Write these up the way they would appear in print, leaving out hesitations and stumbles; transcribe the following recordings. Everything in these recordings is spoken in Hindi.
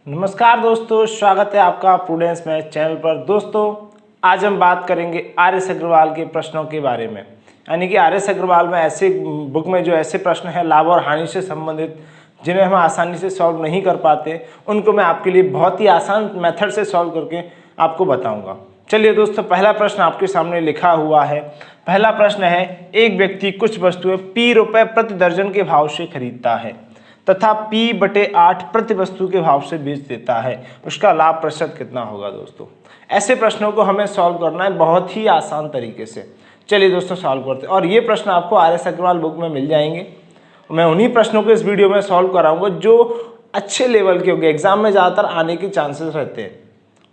नमस्कार दोस्तों, स्वागत है आपका प्रूडेंस मैथ चैनल पर। दोस्तों आज हम बात करेंगे आर एस अग्रवाल के प्रश्नों के बारे में। यानी कि आर एस अग्रवाल में ऐसे बुक में जो ऐसे प्रश्न हैं लाभ और हानि से संबंधित, जिन्हें हम आसानी से सॉल्व नहीं कर पाते, उनको मैं आपके लिए बहुत ही आसान मेथड से सॉल्व करके आपको बताऊंगा। चलिए दोस्तों, पहला प्रश्न आपके सामने लिखा हुआ है। पहला प्रश्न है, एक व्यक्ति कुछ वस्तुएं P रुपए प्रति दर्जन के भाव से खरीदता है तथा P/8 प्रति वस्तु के भाव से बेच देता है, उसका लाभ प्रतिशत कितना होगा। दोस्तों ऐसे प्रश्नों को हमें सॉल्व करना है बहुत ही आसान तरीके से। चलिए दोस्तों सॉल्व करते हैं, और ये प्रश्न आपको आर एस अग्रवाल बुक में मिल जाएंगे। मैं उन्हीं प्रश्नों को इस वीडियो में सॉल्व कराऊंगा जो अच्छे लेवल के होंगे, एग्जाम में ज़्यादातर आने के चांसेस रहते हैं,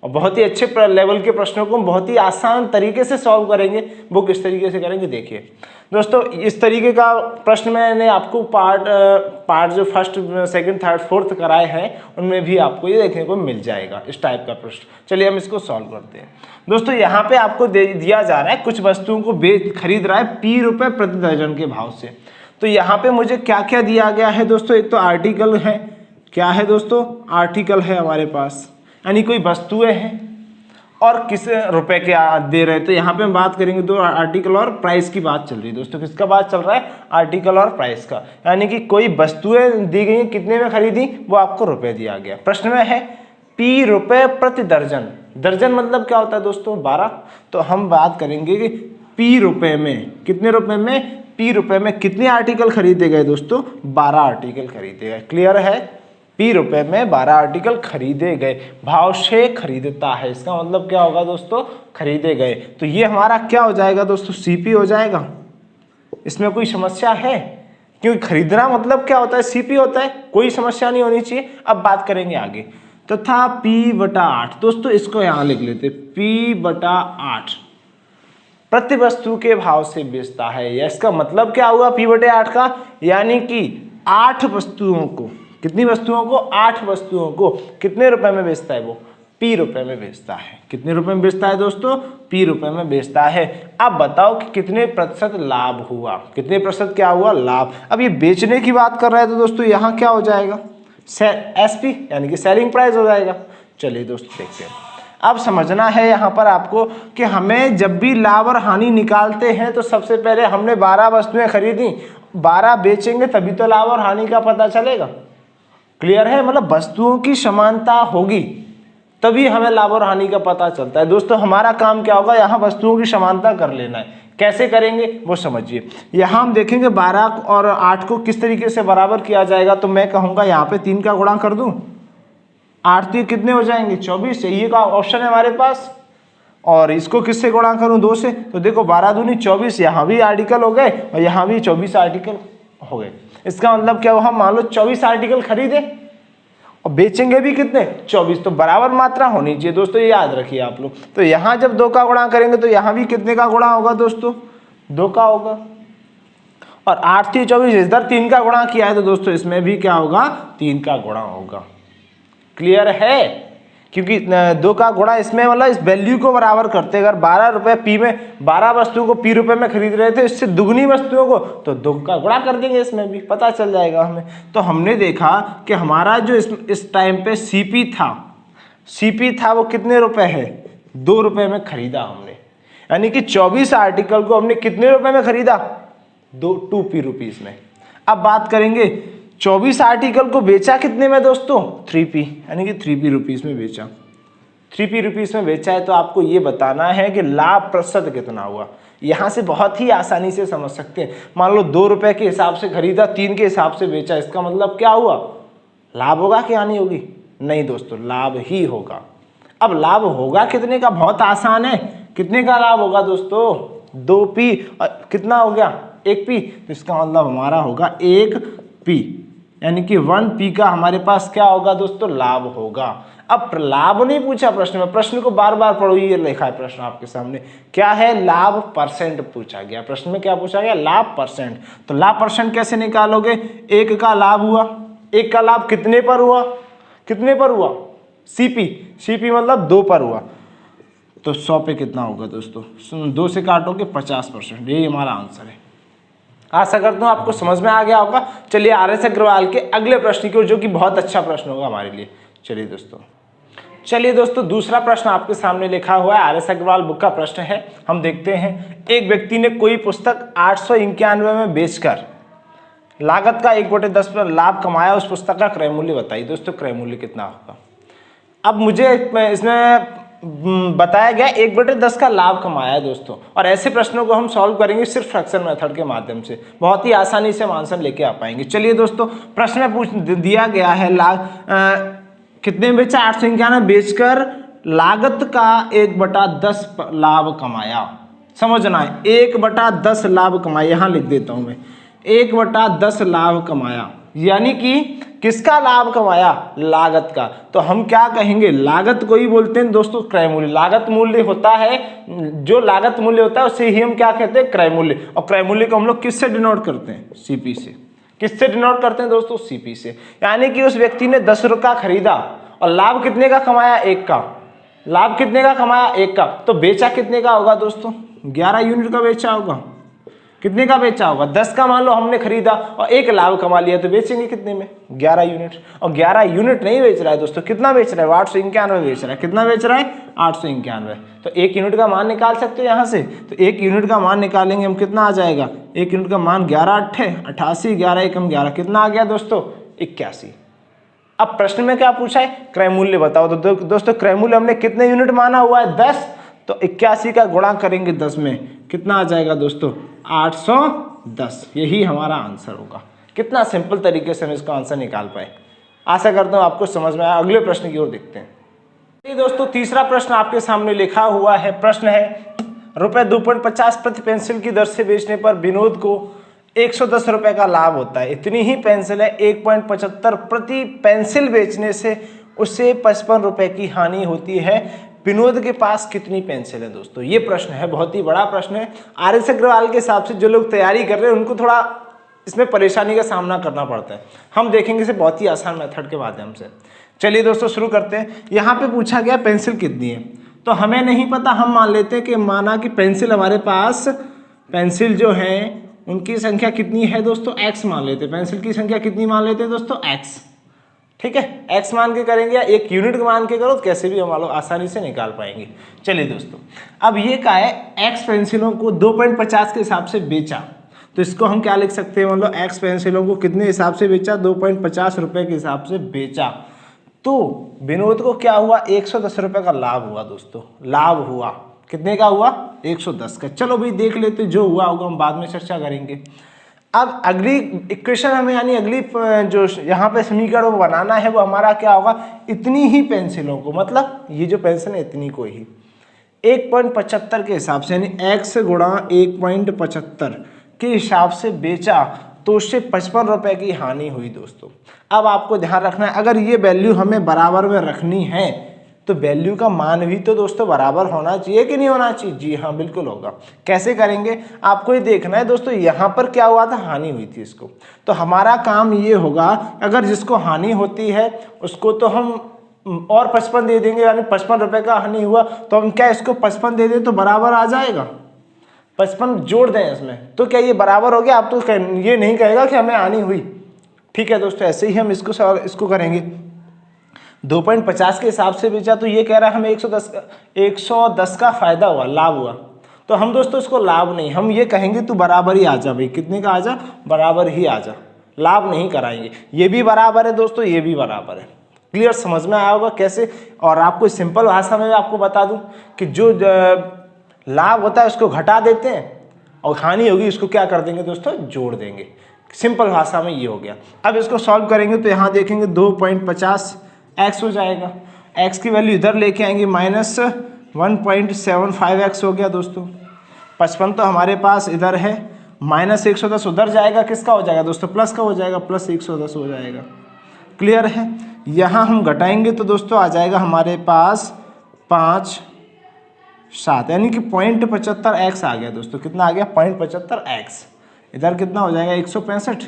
और बहुत ही अच्छे लेवल के प्रश्नों को बहुत ही आसान तरीके से सॉल्व करेंगे। बुक इस तरीके से करेंगे। देखिए दोस्तों, इस तरीके का प्रश्न मैंने आपको पार्ट जो फर्स्ट सेकंड थर्ड फोर्थ कराए हैं उनमें भी आपको ये देखने को मिल जाएगा इस टाइप का प्रश्न। चलिए हम इसको सॉल्व करते हैं। दोस्तों यहाँ पे आपको दिया जा रहा है कुछ वस्तुओं को खरीद रहा है P रुपए प्रति दर्जन के भाव से। तो यहाँ पे मुझे क्या क्या दिया गया है दोस्तों, एक तो आर्टिकल है। क्या है दोस्तों? आर्टिकल है हमारे पास, यानी कोई वस्तुएं हैं और किस रुपए के दे रहे हैं। तो यहाँ पे हम बात करेंगे तो आर्टिकल और प्राइस की बात चल रही है। दोस्तों किसका बात चल रहा है? आर्टिकल और प्राइस का। यानी कि कोई वस्तुएं दी गई हैं, कितने में खरीदी, वो आपको रुपए दिया गया। प्रश्न में है P रुपए प्रति दर्जन। दर्जन मतलब क्या होता है दोस्तों? 12। तो हम बात करेंगे कि P रुपए में, कितने रुपए में? P रुपए में कितने आर्टिकल खरीदे गए दोस्तों? 12 आर्टिकल खरीदे गए। क्लियर है? P रुपए में 12 आर्टिकल खरीदे गए, भाव से खरीदता है, इसका मतलब क्या होगा दोस्तों? खरीदे गए। तो ये हमारा क्या हो जाएगा दोस्तों? CP हो जाएगा। इसमें कोई समस्या है? क्योंकि खरीदना मतलब क्या होता है? CP होता है, कोई समस्या नहीं होनी चाहिए। अब बात करेंगे आगे। तथा P/8 दोस्तों, इसको यहाँ लिख लेते, P/8 प्रति वस्तु के भाव से बेचता है। इसका मतलब क्या हुआ P/8 का? यानी कि 8 वस्तुओं को, कितनी वस्तुओं को? 8 वस्तुओं को कितने रुपए में बेचता है? वो P रुपए में बेचता है। कितने रुपए में बेचता है दोस्तों? P रुपए में बेचता है। अब बताओ कि कितने प्रतिशत लाभ हुआ? कितने प्रतिशत क्या हुआ? लाभ। अब ये बेचने की बात कर रहे हैं तो दोस्तों यहाँ क्या हो जाएगा? SP यानी कि सेलिंग प्राइस हो जाएगा। चलिए दोस्तों देखते हैं। अब समझना है यहाँ पर आपको कि हमें जब भी लाभ और हानि निकालते हैं तो सबसे पहले हमने 12 वस्तुएं खरीदी, 12 बेचेंगे तभी तो लाभ और हानि का पता चलेगा। क्लियर है? मतलब वस्तुओं की समानता होगी तभी हमें लाभ और हानि का पता चलता है। दोस्तों हमारा काम क्या होगा? यहाँ वस्तुओं की समानता कर लेना है। कैसे करेंगे वो समझिए। यहाँ हम देखेंगे 12 और 8 को किस तरीके से बराबर किया जाएगा। तो मैं कहूँगा यहाँ पे 3 का गुणा कर दूँ, 8 3 कितने हो जाएंगे? 24। ये का ऑप्शन है हमारे पास। और इसको किससे गुणा करूँ? 2 से। तो देखो 12 दूनी 24, यहाँ भी आर्टिकल हो गए और यहाँ भी 24 आर्टिकल हो गए। इसका मतलब क्या हुआ? हम मान लो 24 आर्टिकल खरीदे और बेचेंगे भी कितने? 24। तो बराबर मात्रा होनी चाहिए दोस्तों, ये याद रखिए आप लोग। तो यहाँ जब 2 का गुणा करेंगे तो यहाँ भी कितने का गुणा होगा दोस्तों? 2 का होगा। और 8 3 24, इधर 3 का गुणा किया है तो दोस्तों इसमें भी क्या होगा? 3 का गुणा होगा। क्लियर है? क्योंकि 2 का गुणा इसमें मतलब इस वैल्यू को बराबर करते। अगर 12 रुपए P में 12 वस्तुओं को P रुपए में खरीद रहे थे, इससे दुगनी वस्तुओं को, तो 2 का गुणा कर देंगे, इसमें भी पता चल जाएगा हमें। तो हमने देखा कि हमारा जो इस टाइम पे CP था वो कितने रुपए है? 2 रुपए में खरीदा हमने। यानी कि 24 आर्टिकल को हमने कितने रुपए में खरीदा? 2 रुपीज में। अब बात करेंगे 24 आर्टिकल को बेचा कितने में दोस्तों? 3P, यानी कि 3P रुपीज में बेचा। 3P रुपीज में बेचा है तो आपको ये बताना है कि लाभ प्रतिशत कितना हुआ। यहाँ से बहुत ही आसानी से समझ सकते हैं। मान लो 2 रुपए के हिसाब से खरीदा, 3 के हिसाब से बेचा, इसका मतलब क्या हुआ? लाभ होगा कि हानि होगी? नहीं दोस्तों, लाभ ही होगा। अब लाभ होगा कितने का? बहुत आसान है। कितने का लाभ होगा दोस्तों? 2P। कितना हो गया? 1P। तो इसका मतलब हमारा होगा 1P, यानी कि 1P का हमारे पास क्या होगा दोस्तों? लाभ होगा। अब लाभ नहीं पूछा प्रश्न में, प्रश्न को बार बार पढ़ो। ये लिखा है प्रश्न आपके सामने, क्या है? लाभ परसेंट पूछा गया। प्रश्न में क्या पूछा गया? लाभ परसेंट। तो लाभ परसेंट कैसे निकालोगे? 1 का लाभ हुआ, 1 का लाभ कितने पर हुआ? कितने पर हुआ? CP मतलब 2 पर हुआ। तो 100 पे कितना होगा दोस्तों? 2 से काटोगे 50%। यही हमारा आंसर है। आशा करता हूँ आपको समझ में आ गया होगा। चलिए आर एस अग्रवाल के अगले प्रश्न की ओर, जो कि बहुत अच्छा प्रश्न होगा हमारे लिए। चलिए दोस्तों दूसरा प्रश्न आपके सामने लिखा हुआ है, आर एस अग्रवाल बुक का प्रश्न है। हम देखते हैं, एक व्यक्ति ने कोई पुस्तक 891 में बेचकर लागत का 1/10 पर लाभ कमाया, उस पुस्तक का क्रय मूल्य बताइए। दोस्तों क्रय मूल्य कितना होगा? अब मुझे इसमें बताया गया 1/10 का लाभ कमाया है दोस्तों, और ऐसे प्रश्नों को हम सॉल्व करेंगे सिर्फ फ्रैक्शन मेथड के माध्यम से, बहुत ही आसानी से हम आंसर लेके आ पाएंगे। चलिए दोस्तों, प्रश्न में पूछ दिया गया है कितने बेचा? 891 बेचकर लागत का 1/10 लाभ कमाया। समझना है, 1/10 लाभ कमाया, यहां लिख देता हूं मैं, 1/10 लाभ कमाया, यानी कि किसका लाभ कमाया? लागत का। तो हम क्या कहेंगे? लागत को ही बोलते हैं दोस्तों क्रय मूल्य। लागत मूल्य होता है, जो लागत मूल्य होता है उसे ही हम क्या कहते हैं? क्रय मूल्य। और क्रय मूल्य को हम लोग किससे डिनोट करते हैं? सीपी से। किससे डिनोट करते हैं दोस्तों? सीपी से। यानी कि उस व्यक्ति ने 10 रुपया खरीदा और लाभ कितने का कमाया? 1 का। लाभ कितने का कमाया? 1 का। तो बेचा कितने का होगा दोस्तों? 11 यूनिट का बेचा होगा। कितने का बेचा होगा? 10 का मान लो हमने खरीदा और 1 लाभ कमा लिया, तो बेचेंगे कितने में? 11 यूनिट। और 11 यूनिट नहीं बेच रहा है दोस्तों, कितना बेच रहा है? 891 बेच रहा है। कितना बेच रहा है? 891। तो 1 यूनिट का मान निकाल सकते हो यहाँ से। तो 1 यूनिट का मान निकालेंगे हम, कितना आ जाएगा? 1 यूनिट का मान 11 8 88, 11 1 11, कितना आ गया दोस्तों? 81। अब प्रश्न में क्या पूछा है? क्रय मूल्य बताओ। तो दोस्तों क्रय मूल्य हमने कितने यूनिट माना हुआ है? 10। तो 81 का गुणा करेंगे 10 में, कितना आ जाएगा दोस्तों? 810। यही हमारा आंसर होगा। कितना सिंपल तरीके से हम इसका आंसर निकाल पाए। आशा करता हूं आपको समझ में आया। अगले प्रश्न की ओर देखते हैं। दोस्तों तीसरा प्रश्न आपके सामने लिखा हुआ है। प्रश्न है, रुपये 2.50 प्रति पेंसिल की दर से बेचने पर विनोद को 110 रुपये का लाभ होता है। इतनी ही पेंसिल है, 1.75 प्रति पेंसिल बेचने से उसे 55 रुपये की हानि होती है। विनोद के पास कितनी पेंसिल है? दोस्तों ये प्रश्न है, बहुत ही बड़ा प्रश्न है। आर एस अग्रवाल के हिसाब से जो लोग तैयारी कर रहे हैं उनको थोड़ा इसमें परेशानी का सामना करना पड़ता है। हम देखेंगे इसे बहुत ही आसान मेथड के माध्यम से। चलिए दोस्तों शुरू करते हैं। यहाँ पे पूछा गया पेंसिल कितनी है, तो हमें नहीं पता, हम मान लेते हैं कि माना कि पेंसिल हमारे पास, पेंसिल जो है उनकी संख्या कितनी है दोस्तों? x मान लेते हैं। पेंसिल की संख्या कितनी मान लेते हैं दोस्तों? x। ठीक है, x मान के करेंगे या 1 यूनिट मान के करो तो कैसे भी हम लोग आसानी से निकाल पाएंगे। चलिए दोस्तों, अब ये क्या है? x पेंसिलों को 2.50 के हिसाब से बेचा, तो इसको हम क्या लिख सकते हैं? मतलब x पेंसिलों को कितने हिसाब से बेचा? 2.50 रुपये के हिसाब से बेचा। तो विनोद को क्या हुआ? 110 रुपये का लाभ हुआ दोस्तों। लाभ हुआ कितने का हुआ? 110 का। चलो भाई देख लेते, जो हुआ होगा हम बाद में चर्चा करेंगे। अब अगली इक्वेशन हमें, यानी अगली जो यहाँ पे समीकरण बनाना है वो हमारा क्या होगा? इतनी ही पेंसिलों को, मतलब ये जो पेंसिल है इतनी को ही 1.75 के हिसाब से, यानी x गुणा 1.75 के हिसाब से बेचा, तो उससे 55 रुपये की हानि हुई दोस्तों। अब आपको ध्यान रखना है, अगर ये वैल्यू हमें बराबर में रखनी है तो वैल्यू का मान भी तो दोस्तों बराबर होना चाहिए कि नहीं होना चाहिए? जी हाँ, बिल्कुल होगा। कैसे करेंगे आपको ये देखना है दोस्तों। यहाँ पर क्या हुआ था? हानि हुई थी इसको। तो हमारा काम ये होगा, अगर जिसको हानि होती है उसको तो हम और 55 दे देंगे, यानी 55 रुपये का हानि हुआ तो हम क्या इसको 55 दे दें तो बराबर आ जाएगा। 55 जोड़ दें इसमें तो क्या ये बराबर हो गया? आप तो ये नहीं कहेगा कि हमें हानि हुई। ठीक है दोस्तों, ऐसे ही हम इसको करेंगे। 2.50 के हिसाब से बेचा तो ये कह रहा है हमें 110 का फायदा हुआ, लाभ हुआ। तो हम दोस्तों इसको लाभ नहीं, हम ये कहेंगे तू बराबर ही आ जा भाई। कितने का आ जा? बराबर ही आ जा। लाभ नहीं कराएंगे। ये भी बराबर है दोस्तों, ये भी बराबर है। क्लियर समझ में आया होगा कैसे? और आपको सिंपल भाषा में आपको बता दूं कि जो लाभ होता है उसको घटा देते हैं और हानि होगी उसको क्या कर देंगे दोस्तों? जोड़ देंगे। सिंपल भाषा में ये हो गया। अब इसको सॉल्व करेंगे तो यहाँ देखेंगे 2.50 x हो जाएगा। x की वैल्यू इधर लेके आएंगे, -1.75x हो गया दोस्तों। 55 तो हमारे पास इधर है, -110 उधर जाएगा, किसका हो जाएगा दोस्तों? प्लस का हो जाएगा, +110 हो जाएगा। क्लियर है? यहाँ हम घटाएंगे तो दोस्तों आ जाएगा हमारे पास 5 7, यानी कि 0.75x आ गया दोस्तों। कितना आ गया? 0.75x। इधर कितना हो जाएगा? 165।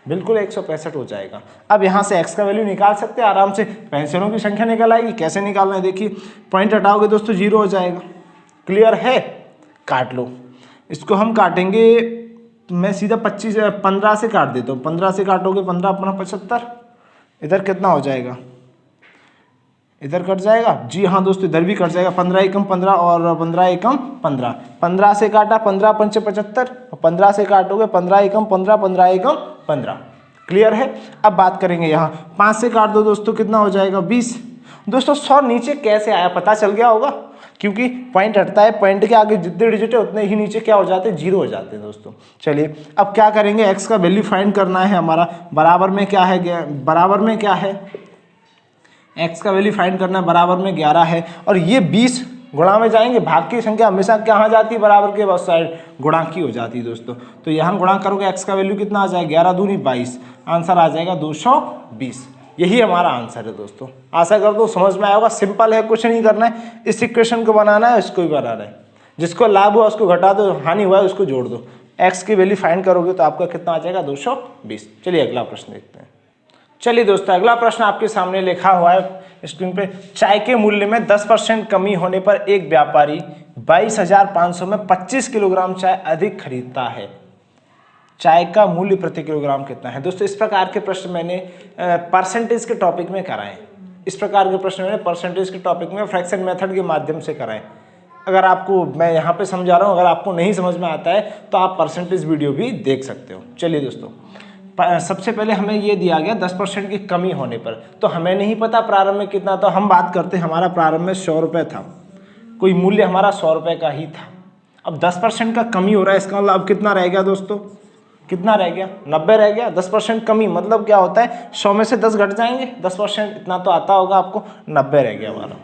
बिल्कुल 165 हो जाएगा। अब यहाँ से x का वैल्यू निकाल सकते हैं आराम से। पेंसिलों की संख्या निकल आएगी। कैसे निकालना है देखिए, पॉइंट हटाओगे दोस्तों 0 हो जाएगा। क्लियर है? काट लो। इसको हम काटेंगे, मैं सीधा 15 से काट देता हूँ। 15 से काटोगे 15 अपना 75, इधर कितना हो जाएगा? इधर कट जाएगा जी हाँ दोस्तों, इधर भी कट जाएगा। 15 एकम 15 और 15 एकम 15, 15 से काटा 15 पंचे 75, 15 से काटोगे 15 एकम 15, 15 एकम 15। क्लियर है। अब बात करेंगे यहाँ 5 से काट दो दोस्तों, कितना हो जाएगा 20। दोस्तों 100 नीचे कैसे आया पता चल गया होगा, क्योंकि पॉइंट हटता है, पॉइंट के आगे जितने डिजिट है उतने ही नीचे क्या हो जाते हैं, जीरो हो जाते हैं दोस्तों। चलिए अब क्या करेंगे, एक्स का वैल्यू फाइंड करना है हमारा। बराबर में क्या है, बराबर में क्या है, एक्स का वैल्यू फाइंड करना है, बराबर में 11 है। और ये 20 गुणा में जाएंगे, भाग की संख्या हमेशा कहाँ जाती है, बराबर के बहुत साइड गुणा की हो जाती है दोस्तों। तो यहाँ गुणा करोगे एक्स का वैल्यू कितना आ जाएगा, 11 दूनी 22, आंसर आ जाएगा 220। यही हमारा आंसर है दोस्तों। आशा करता हूँ समझ में आया होगा। सिंपल है, कुछ नहीं करना है, इस इक्वेशन को बनाना है, इसको भी बनाना है। जिसको लाभ हुआ उसको घटा दो, हानि हुआ है उसको जोड़ दो। एक्स की वैल्यू फाइंड करोगे तो आपका कितना आ जाएगा, 220। चलिए अगला प्रश्न देखते हैं। चलिए दोस्तों अगला प्रश्न आपके सामने लिखा हुआ है स्क्रीन पे। चाय के मूल्य में 10% कमी होने पर एक व्यापारी 22,500 में 25 किलोग्राम चाय अधिक खरीदता है। चाय का मूल्य प्रति किलोग्राम कितना है। दोस्तों इस प्रकार के प्रश्न मैंने परसेंटेज के टॉपिक में कराए। इस प्रकार के प्रश्न मैंने परसेंटेज के टॉपिक में फ्रैक्शन मेथड के माध्यम से कराए। अगर आपको मैं यहाँ पे समझा रहा हूँ, अगर आपको नहीं समझ में आता है तो आप परसेंटेज वीडियो भी देख सकते हो। चलिए दोस्तों सबसे पहले हमें ये दिया गया 10% की कमी होने पर, तो हमें नहीं पता प्रारंभ में कितना, तो हम बात करते हैं हमारा प्रारंभ में 100 रुपये था, कोई मूल्य हमारा 100 रुपये का ही था। अब 10% का कमी हो रहा है, इसका मतलब अब कितना रह गया दोस्तों, कितना रह गया, 90 रह गया। 10% कमी मतलब क्या होता है, 100 में से 10 घट जाएंगे, 10% इतना तो आता होगा आपको, 90 रह गया हमारा।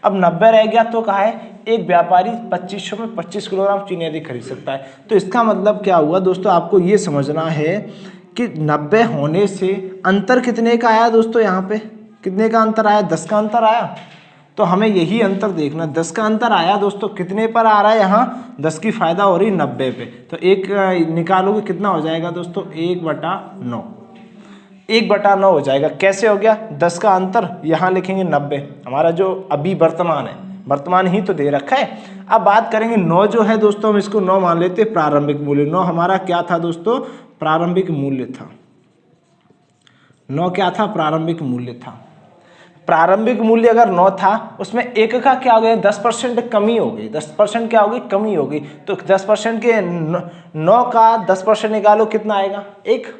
अब 90 रह गया तो कहा है एक व्यापारी 2500 में 25 किलोग्राम चीनी अधिक खरीद सकता है। तो इसका मतलब क्या हुआ दोस्तों, आपको ये समझना है कि 90 होने से अंतर कितने का आया दोस्तों, यहाँ पे कितने का अंतर आया, 10 का अंतर आया। तो हमें यही अंतर देखना, 10 का अंतर आया दोस्तों, कितने पर आ रहा है, यहाँ 10 की फायदा हो रही 90 पे। तो एक निकालोगे कितना हो जाएगा दोस्तों, 1/9, 1/9 हो जाएगा। कैसे हो गया, 10 का अंतर, यहाँ लिखेंगे 90, हमारा जो अभी वर्तमान है, वर्तमान ही तो दे रखा है। अब बात करेंगे 9 जो है दोस्तों, हम इसको 9 मान लेते हैं प्रारंभिक मूल्य। 9 हमारा क्या था दोस्तों, प्रारंभिक मूल्य था। 9 क्या था, प्रारंभिक मूल्य था। प्रारंभिक मूल्य अगर 9 था, उसमें एक का क्या हो गया, 10% कमी हो गई। 10% क्या हो गई, कमी हो गई। तो 10% के 9 का 10% निकालो, कितना आएगा, 1।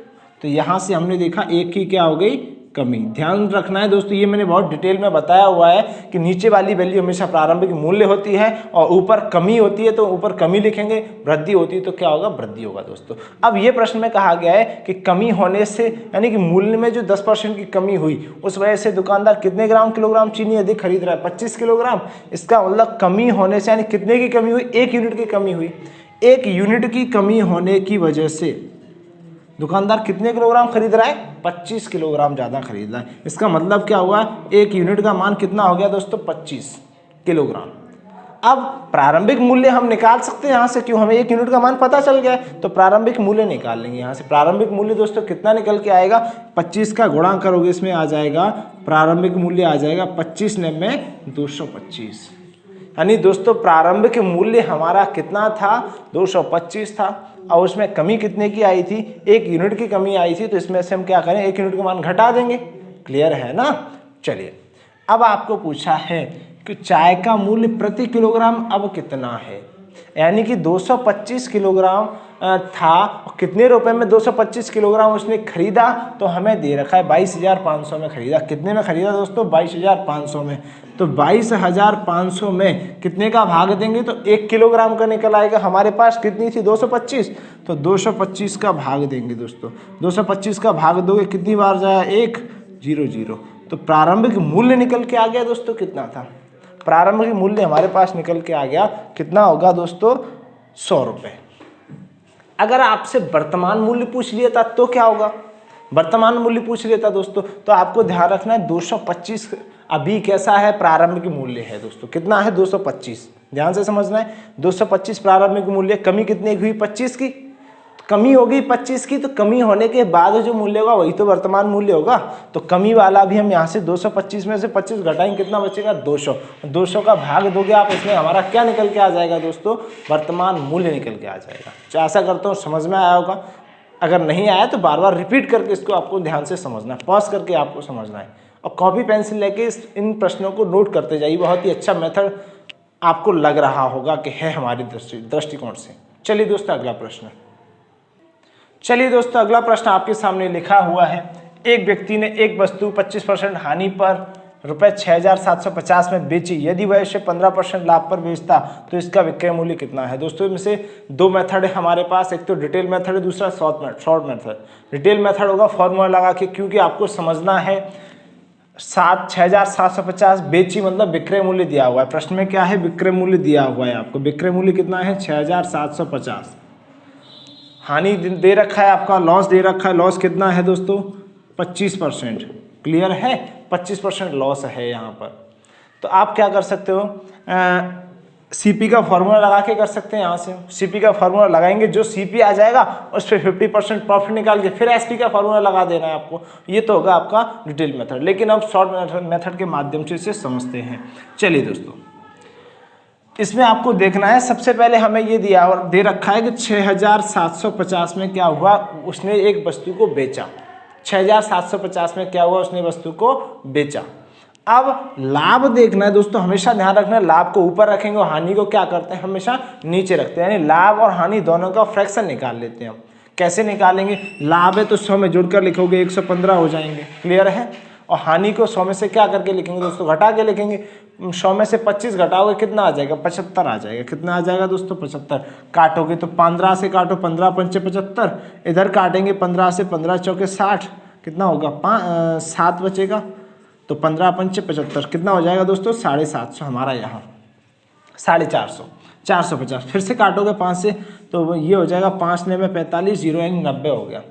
तो यहाँ से हमने देखा 1 की क्या हो गई, कमी। ध्यान रखना है दोस्तों, ये मैंने बहुत डिटेल में बताया हुआ है कि नीचे वाली वैल्यू हमेशा प्रारंभिक मूल्य होती है और ऊपर कमी होती है, तो ऊपर कमी लिखेंगे, वृद्धि होती है तो क्या होगा, वृद्धि होगा दोस्तों। अब ये प्रश्न में कहा गया है कि कमी होने से, यानी कि मूल्य में जो 10% की कमी हुई, उस वजह से दुकानदार कितने किलोग्राम चीनी अधिक खरीद रहा है, 25 किलोग्राम। इसका मतलब कमी होने से यानी कितने की कमी हुई, 1 यूनिट की कमी हुई। 1 यूनिट की कमी होने की वजह से दुकानदार कितने किलोग्राम खरीद रहा है, 25 किलोग्राम ज़्यादा खरीद रहा है। इसका मतलब क्या हुआ, 1 यूनिट का मान कितना हो गया दोस्तों, 25 किलोग्राम। अब प्रारंभिक मूल्य हम निकाल सकते हैं यहाँ से, क्यों, हमें 1 यूनिट का मान पता चल गया है, तो प्रारंभिक मूल्य निकाल लेंगे यहाँ से। प्रारंभिक मूल्य दोस्तों कितना निकल के आएगा, 25 का गुणा करोगे, इसमें आ जाएगा प्रारंभिक मूल्य आ जाएगा 25 में 225। यानी दोस्तों प्रारंभिक मूल्य हमारा कितना था, 225 था, और उसमें कमी कितने की आई थी, 1 यूनिट की कमी आई थी। तो इसमें से हम क्या करें, 1 यूनिट का मान घटा देंगे। क्लियर है ना। चलिए अब आपको पूछा है कि चाय का मूल्य प्रति किलोग्राम अब कितना है, यानी कि 225 किलोग्राम था, कितने रुपए में 225 किलोग्राम उसने खरीदा, तो हमें दे रखा है 22,500 में खरीदा। कितने में खरीदा दोस्तों, 22,500 में। तो 22,500 में कितने का भाग देंगे, तो 1 किलोग्राम का निकल आएगा। हमारे पास कितनी थी, 225, तो 225 का भाग देंगे दोस्तों। 225 का भाग दोगे, कितनी बार जाए, 1, 0, 0। तो प्रारंभिक मूल्य निकल के आ गया दोस्तों, कितना था, प्रारंभिक मूल्य हमारे पास निकल के आ गया, कितना होगा दोस्तों, 100 रुपये। अगर आपसे वर्तमान मूल्य पूछ लिया था तो क्या होगा, वर्तमान मूल्य पूछ लेता दोस्तों, तो आपको ध्यान रखना है 225 अभी कैसा है, प्रारंभिक मूल्य है दोस्तों, कितना है, 225। ध्यान से समझना है, 225 प्रारंभिक मूल्य, कमी कितने की हुई, 25 की, कमी होगी 25 की। तो कमी होने के बाद जो मूल्य होगा वही तो वर्तमान मूल्य होगा। तो कमी वाला भी हम यहाँ से 225 में से 25 घटाएंगे, कितना बचेगा, 200। 200 का भाग दोगे आप, इसमें हमारा क्या निकल के आ जाएगा दोस्तों, वर्तमान मूल्य निकल के आ जाएगा। आशा करता हूँ समझ में आया होगा। अगर नहीं आया तो बार बार रिपीट करके इसको आपको ध्यान से समझना है, पॉज करके आपको समझना है। और कॉपी पेंसिल लेके इन प्रश्नों को नोट करते जाइए। बहुत ही अच्छा मेथड आपको लग रहा होगा कि है हमारी दृष्टिकोण से। चलिए दोस्तों अगला प्रश्न आपके सामने लिखा हुआ है। एक व्यक्ति ने एक वस्तु 25% हानि पर रुपये 6,750 में बेची। यदि वह इसे 15% लाभ पर बेचता तो इसका विक्रय मूल्य कितना है। दोस्तों इनमें से दो मेथड है हमारे पास, एक तो डिटेल मेथड है, दूसरा शॉर्ट मेथड। डिटेल मेथड होगा फॉर्मूला लगा के, क्योंकि आपको समझना है 6,750 बेची मतलब विक्रय मूल्य दिया हुआ है। प्रश्न में क्या है, विक्रय मूल्य दिया हुआ है आपको। विक्रय मूल्य कितना है 6,750। हानि दे रखा है आपका, लॉस दे रखा है। लॉस कितना है दोस्तों 25%। क्लियर है, 25% लॉस है यहाँ पर। तो आप क्या कर सकते हो, सीपी का फॉर्मूला लगा के कर सकते हैं। यहाँ से सीपी का फॉर्मूला लगाएंगे, जो सीपी आ जाएगा उस पर 50% प्रॉफिट निकाल के फिर एसपी का फॉर्मूला लगा देना है आपको। ये तो होगा आपका डिटेल मेथड, लेकिन अब शॉर्ट मेथड के माध्यम से इसे समझते हैं। चलिए दोस्तों, इसमें आपको देखना है, सबसे पहले हमें ये दे रखा है कि 6,750 में क्या हुआ, उसने एक वस्तु को बेचा। 6,750 में क्या हुआ, उसने वस्तु को बेचा। अब लाभ देखना है दोस्तों, हमेशा ध्यान रखना है लाभ को ऊपर रखेंगे और हानि को क्या करते हैं, हमेशा नीचे रखते हैं। यानी लाभ और हानि दोनों का फ्रैक्शन निकाल लेते हैं हम। कैसे निकालेंगे, लाभ है तो 100 में जुड़कर लिखोगे 115 हो जाएंगे। क्लियर है। और हानि को 100 में से क्या करके लिखेंगे दोस्तों, घटा के लिखेंगे। 100 में से 25 घटाओगे कितना आ जाएगा, 75 आ जाएगा। कितना आ जाएगा दोस्तों 75। काटोगे तो 15 से काटो, 15 पंचे 75। इधर काटेंगे 15 से, 15 चौके 60, कितना होगा 7 बचेगा। तो 15 पंचे 75, कितना हो जाएगा दोस्तों 750 हमारा यहाँ 450, 450। फिर से काटोगे 5 से तो ये हो जाएगा 5 ने में 45, 0 यानी 90 हो गया।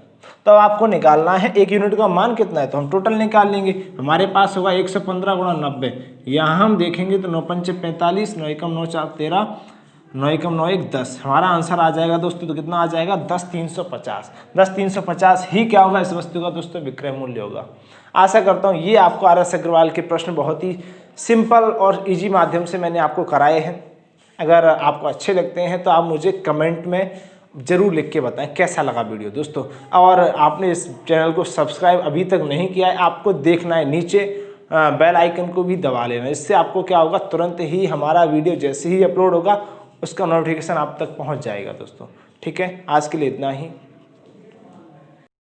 तो आपको निकालना है एक यूनिट का मान कितना है, तो हम टोटल निकाल लेंगे। हमारे पास होगा 115 गुणा 90। यहाँ हम देखेंगे तो 9 पंचे 45, 9 एकम 9 4 13, 9 एकम 9 1 10। हमारा आंसर आ जाएगा दोस्तों, तो कितना आ जाएगा 10,350। 10,350 ही क्या होगा इस वस्तु का दोस्तों विक्रय मूल्य होगा। आशा करता हूँ ये आपको RS अग्रवाल के प्रश्न बहुत ही सिंपल और इजी माध्यम से मैंने आपको कराए हैं। अगर आपको अच्छे लगते हैं तो आप मुझे कमेंट में ज़रूर लिख के बताएं कैसा लगा वीडियो दोस्तों। और आपने इस चैनल को सब्सक्राइब अभी तक नहीं किया है, आपको देखना है नीचे बेल आइकन को भी दबा लेना। इससे आपको क्या होगा, तुरंत ही हमारा वीडियो जैसे ही अपलोड होगा उसका नोटिफिकेशन आप तक पहुंच जाएगा दोस्तों। ठीक है, आज के लिए इतना ही।